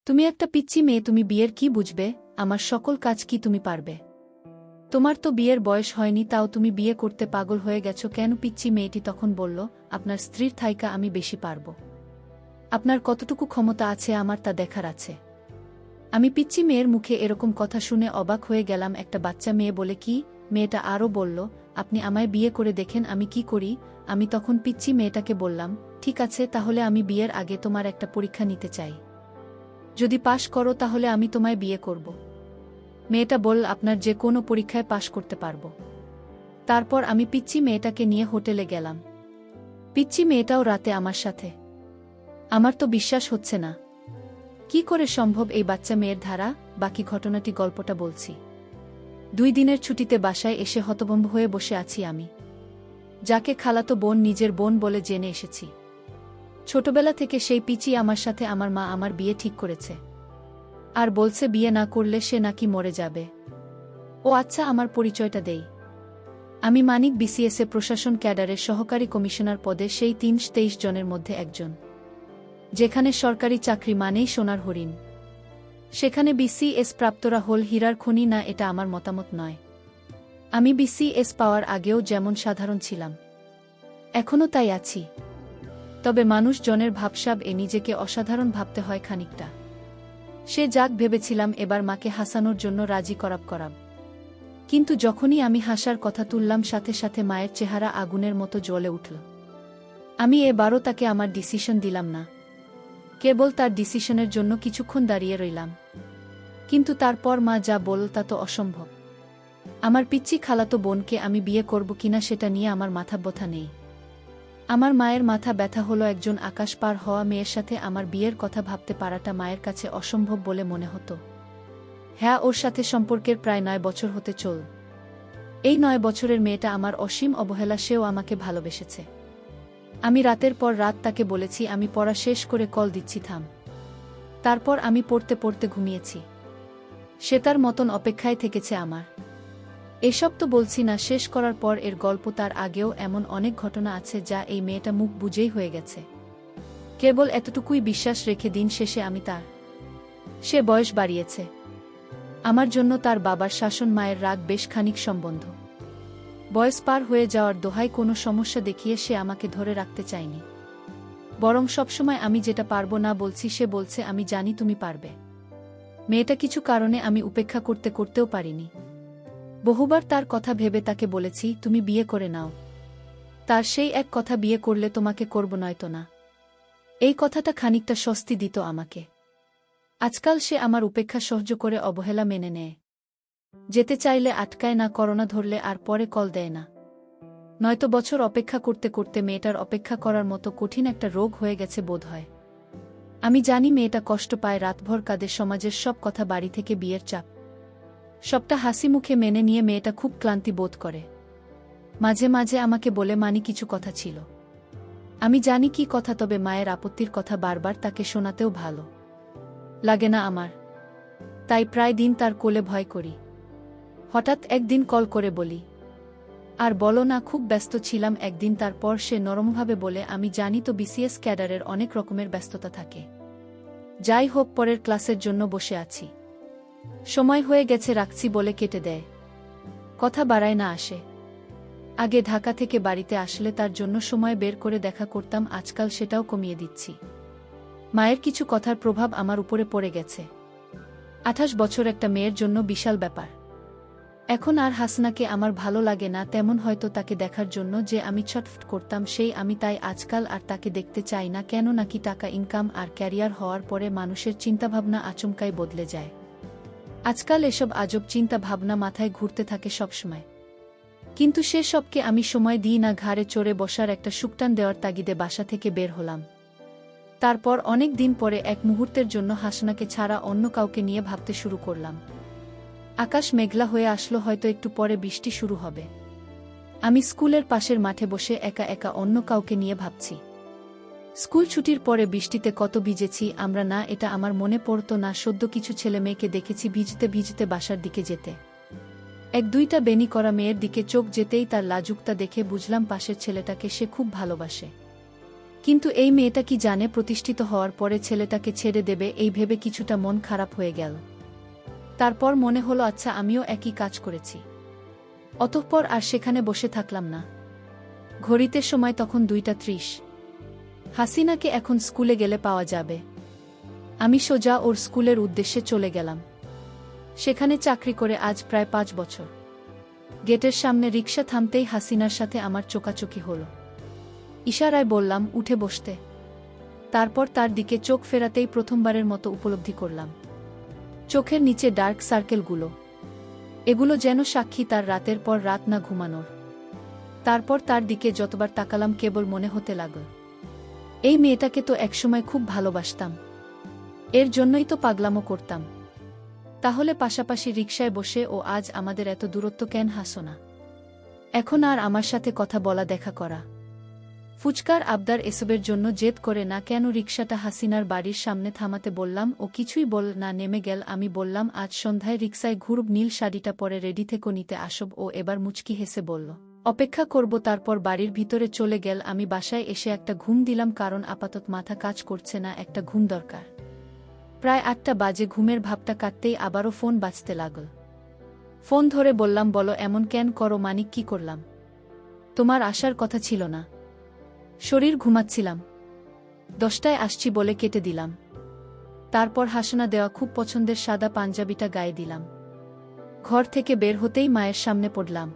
তুমি একটা পিচ্চি মেয়ে, তুমি বিয়ের কি বুঝবে? আমার সকল কাজ কি তুমি পারবে? তোমার তো বিয়ের বয়স হয়নি, তাও তুমি বিয়ে করতে পাগল হয়ে গেছো কেন? পিচ্চি মেয়েটি তখন বলল, আপনার স্ত্রীর থাইকা আমি বেশি পারব। আপনার কতটুকু ক্ষমতা আছে আমার তা দেখার আছে। আমি পিচ্চি মেয়ের মুখে এরকম কথা শুনে অবাক হয়ে গেলাম। একটা বাচ্চা মেয়ে বলে কি? মেয়েটা আরও বলল, আপনি আমায় বিয়ে করে দেখেন আমি কি করি। আমি তখন পিচ্চি মেয়েটাকে বললাম, ঠিক আছে, তাহলে আমি বিয়ের আগে তোমার একটা পরীক্ষা নিতে চাই। যদি পাশ করো তাহলে আমি তোমায় বিয়ে করব। মেয়েটা বলল, আপনার যে কোনো পরীক্ষায় পাশ করতে পারব। তারপর আমি পিচ্চি মেয়েটাকে নিয়ে হোটেলে গেলাম। পিচ্চি মেয়েটাও রাতে আমার সাথে। আমার তো বিশ্বাস হচ্ছে না, কি করে সম্ভব এই বাচ্চা মেয়ের ধারা। বাকি ঘটনাটি গল্পটা বলছি। 2 দিনের ছুটিতে বাসায় এসে হতভম্ব হয়ে বসে আছি আমি, যাকে খালাতো বোন নিজের বোন বলে জেনে এসেছি। ছোটবেলা থেকে সেই পিচি আমার সাথে আমার মা আমার বিয়ে ঠিক করেছে, আর বলছে বিয়ে না করলে সে নাকি মরে যাবে। ও আচ্ছা, আমার পরিচয়টা দেই। আমি মানিক, বিসিএসএ প্রশাসন ক্যাডারের সহকারী কমিশনার পদে সেই 23 জনের মধ্যে একজন। যেখানে সরকারি চাকরি মানেই সোনার হরিণ, সেখানে বিসিএস প্রাপ্তরা হল হীরার খনি না, এটা আমার মতামত নয়। আমি বিসিএস পাওয়ার আগেও যেমন সাধারণ ছিলাম, এখনও তাই আছি। তবে মানুষজনের ভাবসাব এ নিজেকে অসাধারণ ভাবতে হয় খানিকটা। সে যাক ভেবেছিলাম এবার মাকে হাসানোর জন্য রাজি করাব। কিন্তু যখনই আমি হাসার কথা তুললাম, সাথে সাথে মায়ের চেহারা আগুনের মতো জ্বলে উঠল। আমি এবারও তাকে আমার ডিসিশন দিলাম না, কেবল তার ডিসিশনের জন্য কিছুক্ষণ দাঁড়িয়ে রইলাম। কিন্তু তারপর মা যা বলল তা তো অসম্ভব। আমার পিচ্চি খালাতো বোনকে আমি বিয়ে করব কিনা সেটা নিয়ে আমার মাথা ব্যথা নেই। আমার মায়ের মাথা ব্যথা হলো একজন আকাশ পার হওয়া মেয়ের সাথে আমার বিয়ের কথা ভাবতে পারাটা মায়ের কাছে অসম্ভব বলে মনে হতো। হ্যাঁ, ওর সাথে সম্পর্কের প্রায় 9 বছর হতে চল। এই 9 বছরের মেয়েটা আমার অসীম অবহেলা, সেও আমাকে ভালোবেসেছে। আমি রাতের পর রাত তাকে বলেছি আমি পড়া শেষ করে কল দিচ্ছি, থাম। তারপর আমি পড়তে পড়তে ঘুমিয়েছি। সে তার মতন অপেক্ষায় থেকেছে আমার। এসব তো বলছি না শেষ করার পর এর গল্প, তার আগেও এমন অনেক ঘটনা আছে যা এই মেয়েটা মুখ বুঝেই হয়ে গেছে। কেবল এতটুকুই বিশ্বাস রেখে দিন শেষে আমি তার। সে বয়স বাড়িয়েছে। আমার জন্য তার বাবার শাসন, মায়ের রাগ, বেশ খানিক সম্বন্ধ। বয়স পার হয়ে যাওয়ার দোহাই কোনো সমস্যা দেখিয়ে সে আমাকে ধরে রাখতে চায়নি। বরং সবসময় আমি যেটা পারবো না বলছি, সে বলছে আমি জানি তুমি পারবে। মেয়েটা কিছু কারণে আমি উপেক্ষা করতেও পারিনি। বহুবার তার কথা ভেবে তাকে বলেছি তুমি বিয়ে করে নাও। তার সেই এক কথা, বিয়ে করলে তোমাকে করব নয়তো না। এই কথাটা খানিকটা স্বস্তি দিত আমাকে। আজকাল সে আমার উপেক্ষা সহ্য করে অবহেলা মেনে নেয়। যেতে চাইলে আটকায় না, করোনা ধরলে আর পরে কল দেয় না। নয়তো বছর অপেক্ষা করতে করতে মেয়েটার অপেক্ষা করার মতো কঠিন একটা রোগ হয়ে গেছে বোধ হয়। আমি জানি মেয়েটা কষ্ট পায়, রাতভর কাঁদে, সমাজের সব কথা, বাড়ি থেকে বিয়ের চাপ, সবটা হাসি মুখে মেনে নিয়ে মেয়েটা খুব ক্লান্তি বোধ করে। মাঝে মাঝে আমাকে বলে, মানি কিছু কথা ছিল। আমি জানি কি কথা, তবে মায়ের আপত্তির কথা বারবার তাকে শোনাতেও ভালো লাগে না আমার। তাই প্রায় দিন তার কোলে ভয় করি। হঠাৎ একদিন কল করে বলি, আর বলো না, খুব ব্যস্ত ছিলাম একদিন। তারপর সে নরমভাবে বলে, আমি জানি তো বিসিএস ক্যাডারের অনেক রকমের ব্যস্ততা থাকে। যাই হোক, পরের ক্লাসের জন্য বসে আছি, সময় হয়ে গেছে, রাখছি বলে কেটে দেয়। কথা বাড়ায় না, আসে। আগে ঢাকা থেকে বাড়িতে আসলে তার জন্য সময় বের করে দেখা করতাম, আজকাল সেটাও কমিয়ে দিচ্ছি। মায়ের কিছু কথার প্রভাব আমার উপরে পড়ে গেছে। 28 বছর একটা মেয়ের জন্য বিশাল ব্যাপার। এখন আর হাসনাকে আমার ভালো লাগে না, তেমন হয়তো তাকে দেখার জন্য যে আমি ছটফট করতাম সেই আমি, তাই আজকাল আর তাকে দেখতে চাই না। কেন নাকি টাকা ইনকাম আর ক্যারিয়ার হওয়ার পরে মানুষের চিন্তাভাবনা আচমকাই বদলে যায়। আজকাল এসব আজব চিন্তা ভাবনা মাথায় ঘুরতে থাকে সবসময়। কিন্তু সে সবকে আমি সময় দিই না। ঘাড়ে চড়ে বসার একটা সুকটান দেওয়ার তাগিদে বাসা থেকে বের হলাম। তারপর অনেক দিন পরে এক মুহূর্তের জন্য হাসনাকে ছাড়া অন্য কাউকে নিয়ে ভাবতে শুরু করলাম। আকাশ মেঘলা হয়ে আসলো, হয়তো একটু পরে বৃষ্টি শুরু হবে। আমি স্কুলের পাশের মাঠে বসে একা একা অন্য কাউকে নিয়ে ভাবছি। স্কুল ছুটির পরে বৃষ্টিতে কত ভিজেছি আমরা না, এটা আমার মনে পড়তো না। সদ্য কিছু ছেলে মেয়েকে দেখেছি ভিজতে ভিজতে বাসার দিকে যেতে। 1-2টা বেনি করা মেয়ের দিকে চোখ যেতেই তার লাজুকতা দেখে বুঝলাম পাশের ছেলেটাকে সে খুব ভালোবাসে। কিন্তু এই মেয়েটা কি জানে প্রতিষ্ঠিত হওয়ার পরে ছেলেটাকে ছেড়ে দেবে, এই ভেবে কিছুটা মন খারাপ হয়ে গেল। তারপর মনে হলো আচ্ছা আমিও একই কাজ করেছি। অতঃপর আর সেখানে বসে থাকলাম না। ঘড়িতে সময় তখন 2:30। হাসিনাকে এখন স্কুলে গেলে পাওয়া যাবে। আমি সোজা ওর স্কুলের উদ্দেশ্যে চলে গেলাম। সেখানে চাকরি করে আজ প্রায় 5 বছর। গেটের সামনে রিকশা থামতেই হাসিনার সাথে আমার চোকাচোকি হলো। ইশারায় বললাম উঠে বসতে। তারপর তার দিকে চোখ ফেরাতেই প্রথমবারের মতো উপলব্ধি করলাম চোখের নিচে ডার্ক সার্কেলগুলো। এগুলো যেন সাক্ষী তার রাতের পর রাত না ঘুমানোর। তারপর তার দিকে যতবার তাকালাম কেবল মনে হতে লাগল এই মেয়েটাকে তো একসময় খুব ভালোবাসতাম, এর জন্যই তো পাগলামো করতাম। তাহলে পাশাপাশি রিকশায় বসে ও আজ আমাদের এত দূরত্ব কেন? হাসো না এখন আর আমার সাথে কথা বলা দেখা করা। ফুচকার আবদার এসবের জন্য জেদ করে না কেন রিকশাটা হাসিনার বাড়ির সামনে থামাতে বললাম, ও কিছুই বল না, নেমে গেল। আমি বললাম আজ সন্ধ্যায় রিকশায় ঘুরব, নীল শাড়িটা পরে রেডি থেকে নিতে আসব। ও এবার মুচকি হেসে বলল অপেক্ষা করব। তারপর বাড়ির ভিতরে চলে গেল। আমি বাসায় এসে একটা ঘুম দিলাম, কারণ আপাতত মাথা কাজ করছে না, একটা ঘুম দরকার। প্রায় 8টা বাজে। ঘুমের ভাবটা কাটতেই আবারও ফোন বাজতে লাগল। ফোন ধরে বললাম বলো এমন কেন করো মানিক? কি করলাম? তোমার আসার কথা ছিল না, শরীর ঘুমাচ্ছিলাম। 10টায় আসছি বলে কেটে দিলাম। তারপর হাসনা দেওয়া খুব পছন্দের সাদা পাঞ্জাবিটা গায়ে দিলাম। ঘর থেকে বের হতেই মায়ের সামনে পড়লাম।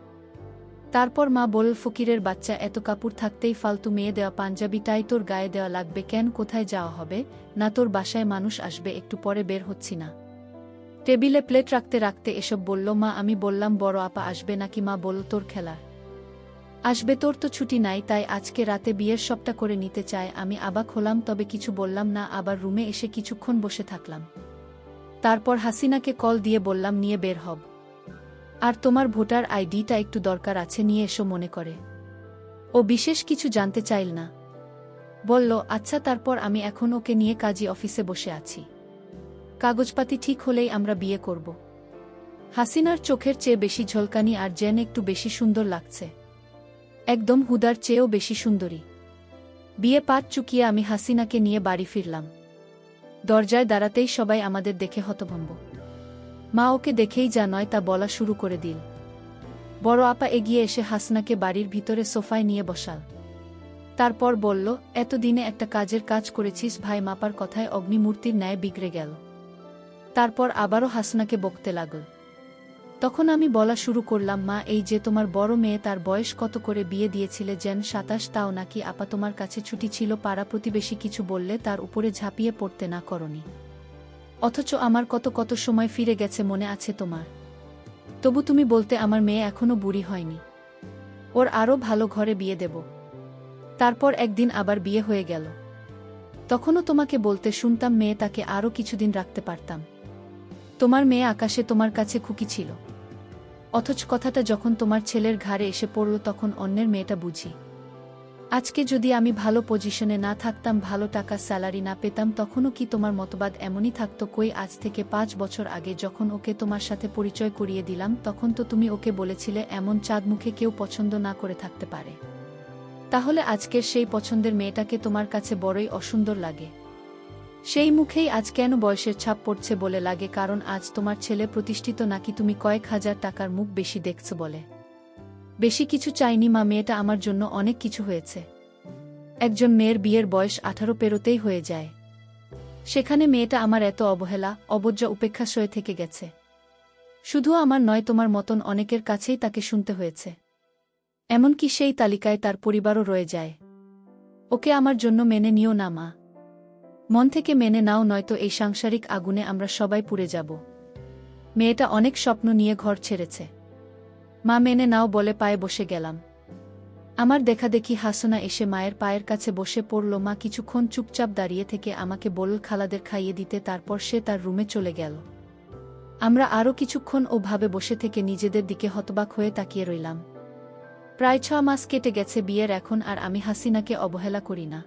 তারপর মা বলল ফকিরের বাচ্চা, এত কাপড় থাকতেই ফালতু মেয়ে দেওয়া পাঞ্জাবিটাই তোর গায়ে দেওয়া লাগবে কেন? কোথায় যাওয়া হবে? না তোর বাসায় মানুষ আসবে, একটু পরে বের হচ্ছি না। টেবিলে প্লেট রাখতে রাখতে এসব বলল মা। আমি বললাম বড় আপা আসবে নাকি? মা বলল তোর খেলার আসবে, তোর তো ছুটি নাই, তাই আজকে রাতে বিয়ের সবটা করে নিতে চায়। আমি অবাক হলাম, তবে কিছু বললাম না। আবার রুমে এসে কিছুক্ষণ বসে থাকলাম। তারপর হাসিনাকে কল দিয়ে বললাম নিয়ে বের হব, আর তোমার ভোটার আইডিটা একটু দরকার আছে, নিয়ে এসো মনে করে। ও বিশেষ কিছু জানতে চাইল না, বলল আচ্ছা। তারপর আমি এখন ওকে নিয়ে কাজী অফিসে বসে আছি। কাগজপাতি ঠিক হলেই আমরা বিয়ে করব। হাসিনার চোখের চেয়ে বেশি ঝলকানি আর যেন একটু বেশি সুন্দর লাগছে, একদম হুদার চেয়েও বেশি সুন্দরী। বিয়ে পাত চুকিয়ে আমি হাসিনাকে নিয়ে বাড়ি ফিরলাম। দরজায় দাঁড়াতেই সবাই আমাদের দেখে হতভম্ব। মা ওকে দেখেই যা নয় তা বলা শুরু করে দিল। বড় আপা এগিয়ে এসে হাসনাকে বাড়ির ভিতরে সোফায় নিয়ে বসাল। তারপর বলল এতদিনে একটা কাজের কাজ করেছিস ভাই। মাপার কথায় অগ্নিমূর্তির ন্যায় বিগড়ে গেল। তারপর আবারও হাসনাকে বকতে লাগল। তখন আমি বলা শুরু করলাম মা, এই যে তোমার বড় মেয়ে, তার বয়স কত করে বিয়ে দিয়েছিলে? যেন 27, তাও নাকি আপা তোমার কাছে ছুটি ছিল? পাড়া প্রতিবেশী কিছু বললে তার উপরে ঝাঁপিয়ে পড়তে না করনি? অথচ আমার কত কত সময় ফিরে গেছে, মনে আছে তোমার? তবু তুমি বলতে আমার মেয়ে এখনো বুড়ি হয়নি, ওর আরও ভালো ঘরে বিয়ে দেব। তারপর একদিন আবার বিয়ে হয়ে গেল। তখনও তোমাকে বলতে শুনতাম মেয়ে তাকে আরও কিছুদিন রাখতে পারতাম। তোমার মেয়ে আকাশে তোমার কাছে খুকি ছিল। অথচ কথাটা যখন তোমার ছেলের ঘাড়ে এসে পড়ল তখন অন্যের মেয়েটা বুঝি। আজকে যদি আমি ভালো পজিশনে না থাকতাম, ভালো টাকা স্যালারি না পেতাম, তখনও কি তোমার মতবাদ এমনই থাকতো? কই, আজ থেকে 5 বছর আগে যখন ওকে তোমার সাথে পরিচয় করিয়ে দিলাম, তখন তো তুমি ওকে বলেছিলে এমন চাঁদ মুখে কেউ পছন্দ না করে থাকতে পারে। তাহলে আজকের সেই পছন্দের মেয়েটাকে তোমার কাছে বড়ই অসুন্দর লাগে। সেই মুখেই আজ কেন বয়সের ছাপ পড়ছে বলে লাগে? কারণ আজ তোমার ছেলে প্রতিষ্ঠিত, নাকি তুমি কয়েক হাজার টাকার মুখ বেশি দেখছো বলে? বেশি কিছু চাইনি মা, মেয়েটা আমার জন্য অনেক কিছু হয়েছে। একজন মেয়ের বিয়ের বয়স 18 পেরোতেই হয়ে যায়, সেখানে মেয়েটা আমার এত অবহেলা, অবজ্ঞা, উপেক্ষা সয়ে থেকে গেছে। শুধু আমার নয়, তোমার মতন অনেকের কাছেই তাকে শুনতে হয়েছে। এমনকি সেই তালিকায় তার পরিবারও রয়ে যায়। ওকে আমার জন্য মেনে নিও না মা, মন থেকে মেনে নাও, নয়তো এই সাংসারিক আগুনে আমরা সবাই পুড়ে যাব। মেয়েটা অনেক স্বপ্ন নিয়ে ঘর ছেড়েছে। মা মেনে নাও বলে পায়ে বসে গেলাম। আমার দেখাদেখি হাসনা এসে মায়ের পায়ের কাছে বসে পড়ল। মা কিছুক্ষণ চুপচাপ দাঁড়িয়ে থেকে আমাকে বলল খালাদের খাইয়ে দিতে, তারপর সে তার রুমে চলে গেল। আমরা আরও কিছুক্ষণ ওভাবে বসে থেকে নিজেদের দিকে হতবাক হয়ে তাকিয়ে রইলাম। প্রায় 6 মাস কেটে গেছে বিয়ের এখন, আর আমি হাসিনাকে অবহেলা করি না।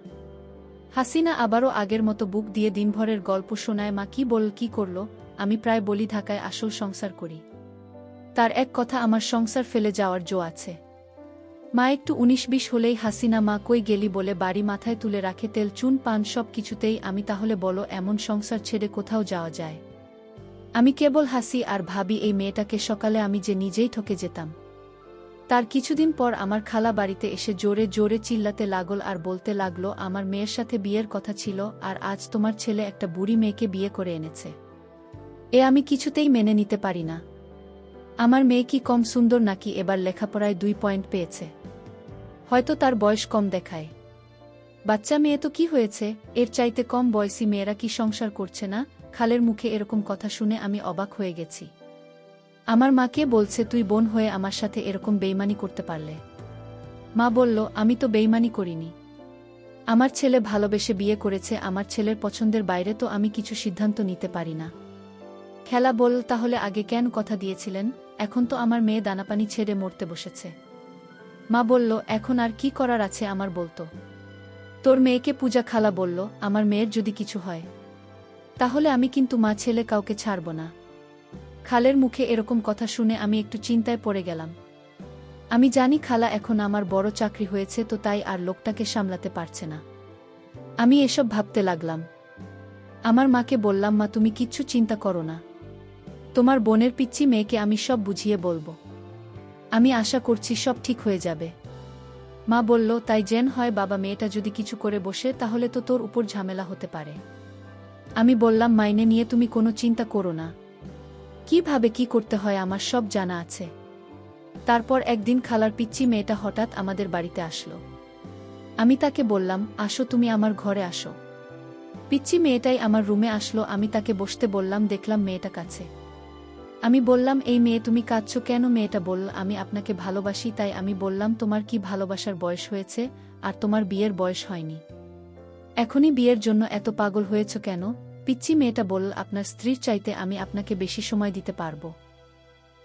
হাসিনা আবারও আগের মতো বুক দিয়ে দিনভরের গল্প শোনায়। মা কি বল, কি করল? আমি প্রায় বলি ঢাকায় আসল সংসার করি। তার এক কথা, আমার সংসার ফেলে যাওয়ার জো আছে। মা একটু ১৯-২০ হলেই হাসিনা মা কই গেলি বলে বাড়ি মাথায় তুলে রাখে, তেল চুন পান সব কিছুতেই আমি। তাহলে বলো, এমন সংসার ছেড়ে কোথাও যাওয়া যায়? আমি কেবল হাসি আর ভাবি এই মেয়েটাকে। সকালে আমি যে নিজেই ঠকে যেতাম। তার কিছুদিন পর আমার খালা বাড়িতে এসে জোরে জোরে চিল্লাতে লাগল আর বলতে লাগলো, আমার মেয়ের সাথে বিয়ের কথা ছিল, আর আজ তোমার ছেলে একটা বুড়ি মেয়েকে বিয়ে করে এনেছে। এ আমি কিছুতেই মেনে নিতে পারি না। আমার মেয়ে কি কম সুন্দর নাকি? এবার লেখাপড়ায় 2 পয়েন্ট পেয়েছে, হয়তো তার বয়স কম দেখায়। বাচ্চা মেয়ে তো কি হয়েছে, এর চাইতে কম বয়সী মেয়েরা কি সংসার করছে না? খালের মুখে এরকম কথা শুনে আমি অবাক হয়ে গেছি। আমার মাকে বলছে, তুই বোন হয়ে আমার সাথে এরকম বেইমানি করতে পারলে? মা বলল, আমি তো বেইমানি করিনি। আমার ছেলে ভালোবেসে বিয়ে করেছে, আমার ছেলের পছন্দের বাইরে তো আমি কিছু সিদ্ধান্ত নিতে পারি না। খেলা বল, তাহলে আগে কেন কথা দিয়েছিলেন? এখন তো আমার মেয়ে দানাপানি ছেড়ে মরতে বসেছে। মা বলল, এখন আর কি করার আছে আমার বলতো? তোর মেয়েকে পূজা খালা বলল, আমার মেয়ের যদি কিছু হয় তাহলে আমি কিন্তু মা ছেলে কাউকে ছাড়ব না। খালের মুখে এরকম কথা শুনে আমি একটু চিন্তায় পড়ে গেলাম। আমি জানি খালা এখন আমার বড় চাকরি হয়েছে, তো তাই আর লোকটাকে সামলাতে পারছে না। আমি এসব ভাবতে লাগলাম। আমার মাকে বললাম, মা তুমি কিচ্ছু চিন্তা করো না, তোমার বোনের পিচ্চি মেয়েকে আমি সব বুঝিয়ে বলবো। আমি আশা করছি সব ঠিক হয়ে যাবে। মা বলল, তাই যেন হয় বাবা, মেয়েটা যদি কিছু করে বসে তাহলে তো তোর উপর ঝামেলা হতে পারে। আমি বললাম, মাইনে নিয়ে তুমি কোনো চিন্তা করো না, কিভাবে কি করতে হয় আমার সব জানা আছে। তারপর একদিন খালার পিচ্চি মেয়েটা হঠাৎ আমাদের বাড়িতে আসলো। আমি তাকে বললাম, আসো তুমি আমার ঘরে আসো। পিচ্চি মেয়েটাই আমার রুমে আসলো। আমি তাকে বসতে বললাম, দেখলাম মেয়েটা কাছে। আমি বললাম, এই মেয়ে তুমি কাঁদছো কেন? মেয়েটা বলল, আমি আপনাকে ভালোবাসি। তাই আমি বললাম, তোমার কি ভালোবাসার বয়স হয়েছে? আর তোমার বিয়ের বয়স হয়নি, এখনই বিয়ের জন্য এত পাগল হয়েছ কেন? পিচ্চি মেয়েটা বলল, আপনার স্ত্রীর চাইতে আমি আপনাকে বেশি সময় দিতে পারবো।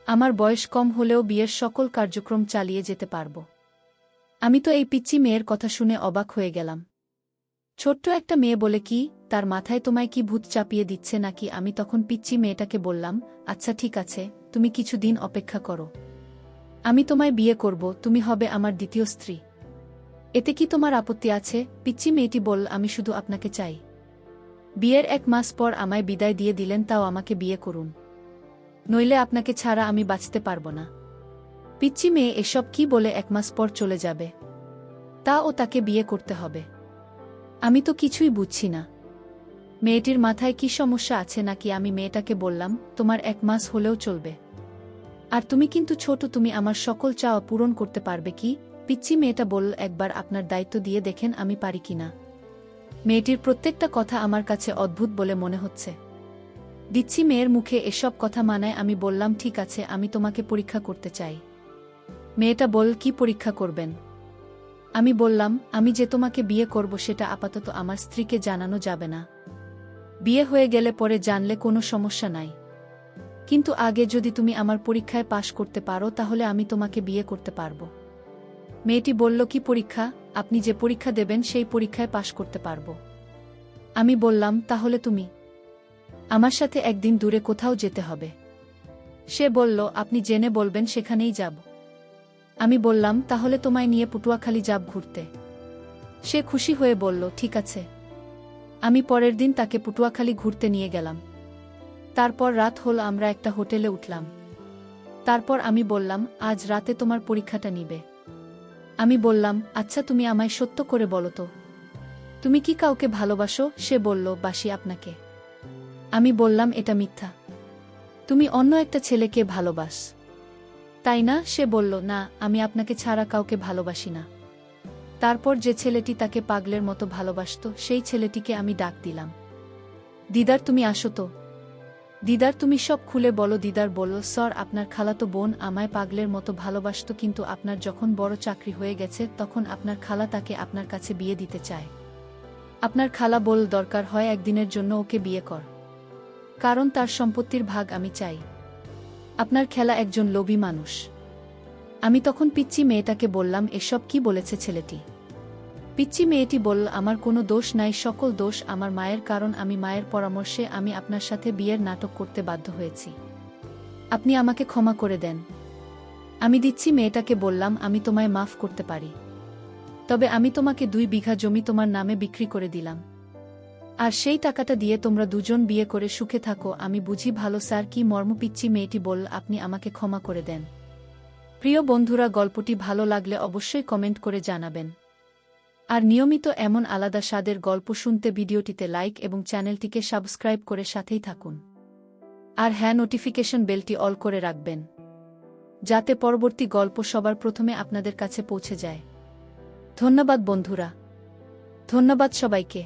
আমার বয়স কম হলেও বিয়ের সকল কার্যক্রম চালিয়ে যেতে পারবো। আমি তো এই পিচ্চি মেয়ের কথা শুনে অবাক হয়ে গেলাম। ছোট্ট একটা মেয়ে বলে কি? তার মাথায় তোমায় কি ভূত চাপিয়ে দিচ্ছে নাকি? আমি তখন পিচ্চি মেয়েটাকে বললাম, আচ্ছা ঠিক আছে, তুমি কিছু দিন অপেক্ষা করো, আমি তোমায় বিয়ে করব, তুমি হবে আমার দ্বিতীয় স্ত্রী। এতে কি তোমার আপত্তি আছে? পিচ্চি মেয়েটি বলল, আমি শুধু আপনাকে চাই। বিয়ের 1 মাস পর আমায় বিদায় দিয়ে দিলেন, তাও আমাকে বিয়ে করুন, নইলে আপনাকে ছাড়া আমি বাঁচতে পারবো না। পিচ্চি মেয়ে এসব কি বলে 1 মাস পর চলে যাবে? তাও তাকে বিয়ে করতে হবে? আমি তো কিছুই বুঝছি না। মেয়েটির মাথায় কি সমস্যা আছে নাকি? আমি মেয়েটাকে বললাম, তোমার 1 মাস হলেও চলবে, আর তুমি কিন্তু ছোট, তুমি আমার সকল চাওয়া পূরণ করতে পারবে কি? পিচ্চি মেয়েটা বলল, একবার আপনার দায়িত্ব দিয়ে দেখেন আমি পারি কিনা। মেয়েটির প্রত্যেকটা কথা আমার কাছে অদ্ভুত বলে মনে হচ্ছে। দিচ্ছি মেয়ের মুখে এসব কথা মানায়। আমি বললাম, ঠিক আছে, আমি তোমাকে পরীক্ষা করতে চাই। মেয়েটা বলল, কি পরীক্ষা করবেন? আমি বললাম, আমি যে তোমাকে বিয়ে করব সেটা আপাতত আমার স্ত্রীকে জানানো যাবে না। বিয়ে হয়ে গেলে পরে জানলে কোনো সমস্যা নাই, কিন্তু আগে যদি তুমি আমার পরীক্ষায় পাশ করতে পারো তাহলে আমি তোমাকে বিয়ে করতে পারবো। মেয়েটি বলল, কি পরীক্ষা? আপনি যে পরীক্ষা দেবেন সেই পরীক্ষায় পাশ করতে পারবো। আমি বললাম, তাহলে তুমি আমার সাথে একদিন দূরে কোথাও যেতে হবে। সে বলল, আপনি জেনে বলবেন, সেখানেই যাব। আমি বললাম, তাহলে তোমায় নিয়ে পটুয়াখালী যাব ঘুরতে। সে খুশি হয়ে বলল, ঠিক আছে। আমি পরের দিন তাকে পটুয়াখালী ঘুরতে নিয়ে গেলাম। তারপর রাত হল, আমরা একটা হোটেলে উঠলাম। তারপর আমি বললাম, আজ রাতে তোমার পরীক্ষাটা নিবে। আমি বললাম, আচ্ছা তুমি আমায় সত্য করে বলো তো, তুমি কি কাউকে ভালোবাসো? সে বলল, বাসি আপনাকে। আমি বললাম, এটা মিথ্যা, তুমি অন্য একটা ছেলেকে ভালোবাস, তাই না? সে বলল, না, আমি আপনাকে ছাড়া কাউকে ভালোবাসি না। তারপর যে ছেলেটি তাকে পাগলের মতো ভালোবাসত সেই ছেলেটিকে আমি ডাক দিলাম, দিদার তুমি আসো তো। দিদার তুমি সব খুলে বলো। দিদার বলল, স্যার, আপনার খালাতো বোন আমায় পাগলের মতো ভালোবাসত, কিন্তু আপনার যখন বড় চাকরি হয়ে গেছে তখন আপনার খালা তাকে আপনার কাছে বিয়ে দিতে চায়। আপনার খালা বল, দরকার হয় একদিনের জন্য ওকে বিয়ে কর, কারণ তার সম্পত্তির ভাগ আমি চাই। আপনার খেলা একজন লোভী মানুষ। আমি তখন পিচ্চি মেয়েটাকে বললাম, এসব কি বলেছে ছেলেটি? পিচ্চি মেয়েটি বলল, আমার কোনো দোষ নাই, সকল দোষ আমার মায়ের, কারণ আমি মায়ের পরামর্শে আমি আপনার সাথে বিয়ের নাটক করতে বাধ্য হয়েছি। আপনি আমাকে ক্ষমা করে দেন। আমি দিচ্ছি মেয়েটাকে বললাম আমি তোমায় মাফ করতে পারি। তবে আমি তোমাকে 2 বিঘা জমি তোমার নামে বিক্রি করে দিলাম। আর সেই টাকাটা দিয়ে তোমরা দুজন বিয়ে করে সুখে থাকো। আমি বুঝি ভালো স্যার। কি মর্ম! পিচ্চি মেয়েটি বলল, আপনি আমাকে ক্ষমা করে দেন। প্রিয় বন্ধুরা, গল্পটি ভালো লাগলে অবশ্যই কমেন্ট করে জানাবেন। আর নিয়মিত এমন আলাদা স্বাদের গল্প শুনতে ভিডিওটিতে লাইক এবং চ্যানেলটিকে সাবস্ক্রাইব করে সাথেই থাকুন। আর হ্যাঁ, নোটিফিকেশন বেলটি অল করে রাখবেন, যাতে পরবর্তী গল্প সবার প্রথমে আপনাদের কাছে পৌঁছে যায়। ধন্যবাদ বন্ধুরা, ধন্যবাদ সবাইকে।